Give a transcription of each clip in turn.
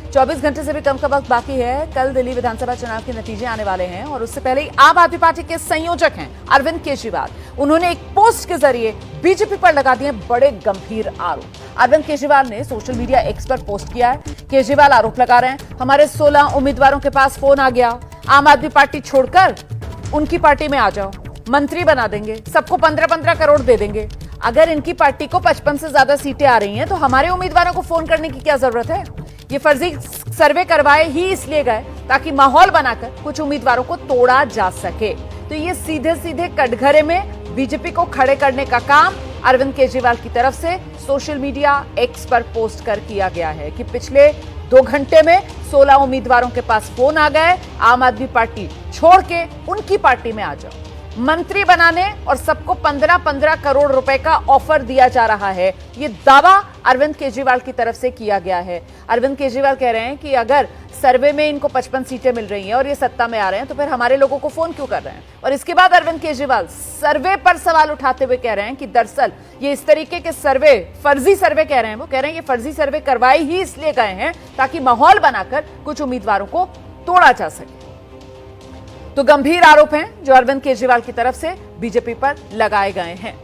24 घंटे से भी कम का वक्त बाकी है। कल दिल्ली विधानसभा चुनाव के नतीजे आने वाले हैं और उससे पहले ही आम आदमी पार्टी के संयोजक हैं अरविंद केजरीवाल। उन्होंने एक पोस्ट के जरिए बीजेपी पर लगा दिए बड़े गंभीर आरोप। अरविंद केजरीवाल ने सोशल मीडिया एक्स पर पोस्ट किया है। केजरीवाल आरोप लगा रहे हैं, हमारे 16 उम्मीदवारों के पास फोन आ गया, आम आदमी पार्टी छोड़कर उनकी पार्टी में आ जाओ, मंत्री बना देंगे, सबको 15-15 करोड़ दे देंगे। अगर इनकी पार्टी को 55 से ज्यादा सीटें आ रही हैं तो हमारे उम्मीदवारों को फोन करने की क्या जरूरत है। ये फर्जी सर्वे करवाए ही इसलिए गए ताकि माहौल बनाकर कुछ उम्मीदवारों को तोड़ा जा सके। तो ये सीधे सीधे कटघरे में बीजेपी को खड़े करने का काम अरविंद केजरीवाल की तरफ से सोशल मीडिया एक्स पर पोस्ट कर किया गया है कि पिछले 2 घंटे में 16 उम्मीदवारों के पास फोन आ गए, आम आदमी पार्टी छोड़ के उनकी पार्टी में आ जाओ, मंत्री बनाने और सबको 15-15 करोड़ रुपए का ऑफर दिया जा रहा है। ये दावा अरविंद केजरीवाल की तरफ से किया गया है। अरविंद केजरीवाल कह रहे हैं कि अगर सर्वे में इनको 55 सीटें मिल रही हैं और ये सत्ता में आ रहे हैं तो फिर हमारे लोगों को फोन क्यों कर रहे हैं। और इसके बाद अरविंद केजरीवाल सर्वे पर सवाल उठाते हुए कह रहे हैं कि दरअसल ये इस तरीके के सर्वे, फर्जी सर्वे कह रहे हैं, वो कह रहे हैं ये फर्जी सर्वे करवाए ही इसलिए गए हैं ताकि माहौल बनाकर कुछ उम्मीदवारों को तोड़ा जा सके। तो गंभीर आरोप हैं जो अरविंद केजरीवाल की तरफ से बीजेपी पर लगाए गए हैं।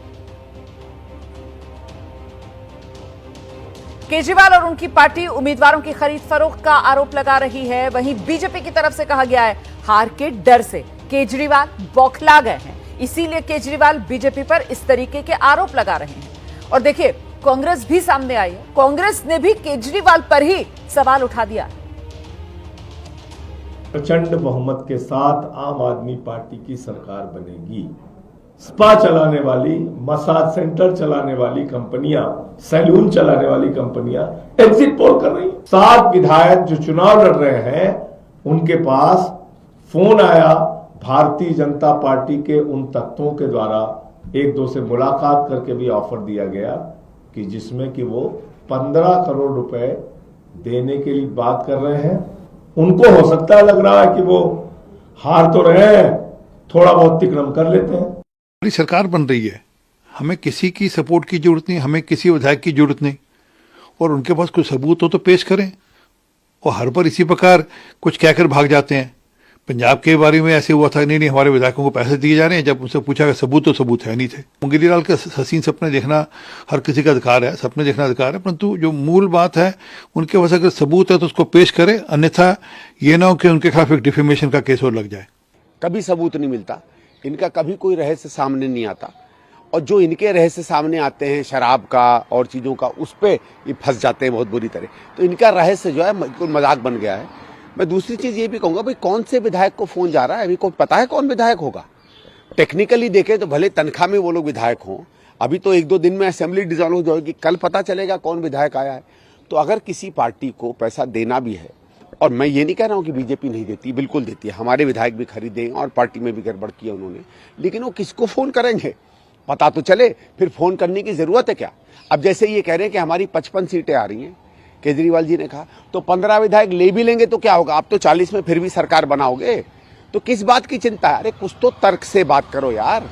केजरीवाल और उनकी पार्टी उम्मीदवारों की खरीद फरोख्त का आरोप लगा रही है। वहीं बीजेपी की तरफ से कहा गया है हार के डर से केजरीवाल बौखला गए हैं, इसीलिए केजरीवाल बीजेपी पर इस तरीके के आरोप लगा रहे हैं। और देखिए, कांग्रेस भी सामने आई है। कांग्रेस ने भी केजरीवाल पर ही सवाल उठा दिया। प्रचंड बहुमत के साथ आम आदमी पार्टी की सरकार बनेगी। स्पा चलाने वाली, मसाज सेंटर चलाने वाली कंपनियां, सैलून चलाने वाली कंपनियां एग्जिट पोल कर रही हैं। 7 विधायक जो चुनाव लड़ रहे हैं उनके पास फोन आया भारतीय जनता पार्टी के उन तत्वों के द्वारा, 1-2 से मुलाकात करके भी ऑफर दिया गया कि जिसमें कि वो 15 करोड़ रुपए देने के लिए बात कर रहे हैं। उनको हो सकता है लग रहा है कि वो हार तो रहे हैं, थोड़ा बहुत तिक्रम कर लेते हैं। हमारी सरकार बन रही है, हमें किसी की सपोर्ट की जरूरत नहीं, हमें किसी विधायक की जरूरत नहीं। और उनके पास कुछ सबूत हो तो पेश करें। और हर बार इसी प्रकार कुछ कहकर भाग जाते हैं। पंजाब के बारे में ऐसे हुआ था, नहीं हमारे विधायकों को पैसे दिए जा रहे हैं। जब उनसे पूछा सबूत तो सबूत है नहीं थे। केजरीवाल के हसीन सपने देखना हर किसी का अधिकार है, सपने देखना अधिकार है, परंतु जो मूल बात है उनके पास अगर सबूत है तो उसको पेश करें, अन्यथा ये ना हो कि उनके खिलाफ एक डिफेमेशन का केस और लग जाए। कभी सबूत नहीं मिलता, इनका कभी कोई रहस्य सामने नहीं आता। और जो इनके रहस्य सामने आते हैं शराब का और चीज़ों का, उस पर ये फंस जाते हैं बहुत बुरी तरह। तो इनका रहस्य जो है बिल्कुल मजाक बन गया है। मैं दूसरी चीज़ ये भी कहूँगा, भाई कौन से विधायक को फ़ोन जा रहा है, अभी कोई पता है कौन विधायक होगा? टेक्निकली देखें तो भले तनख्वाह में वो लोग विधायक हों, अभी तो 1-2 दिन में असेंबली डिसॉल्व हो जाएगी, कल पता चलेगा कौन विधायक आया है। तो अगर किसी पार्टी को पैसा देना भी है, और मैं ये नहीं कह रहा हूँ कि बीजेपी नहीं देती, बिल्कुल देती है, हमारे विधायक भी खरीदे और पार्टी में भी गड़बड़ किया उन्होंने, लेकिन वो किसको फ़ोन करेंगे पता तो चले, फिर फ़ोन करने की ज़रूरत है क्या? अब जैसे ये कह रहे हैं कि हमारी 55 सीटें आ रही हैं, केजरीवाल जी ने कहा, तो 15 विधायक ले भी लेंगे तो क्या होगा? आप तो 40 में फिर भी सरकार बनाओगे, तो किस बात की चिंता है? अरे कुछ तो तर्क से बात करो यार।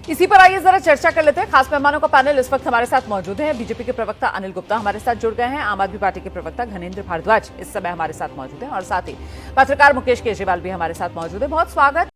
इसी पर आइए जरा चर्चा कर लेते हैं। खास मेहमानों का पैनल इस वक्त हमारे साथ मौजूद है। बीजेपी के प्रवक्ता अनिल गुप्ता हमारे साथ जुड़ गए हैं, आम आदमी पार्टी के प्रवक्ता घनेंद्र भारद्वाज इस समय हमारे साथ मौजूद हैं और साथ ही पत्रकार मुकेश केजरीवाल भी हमारे साथ मौजूद है। बहुत स्वागत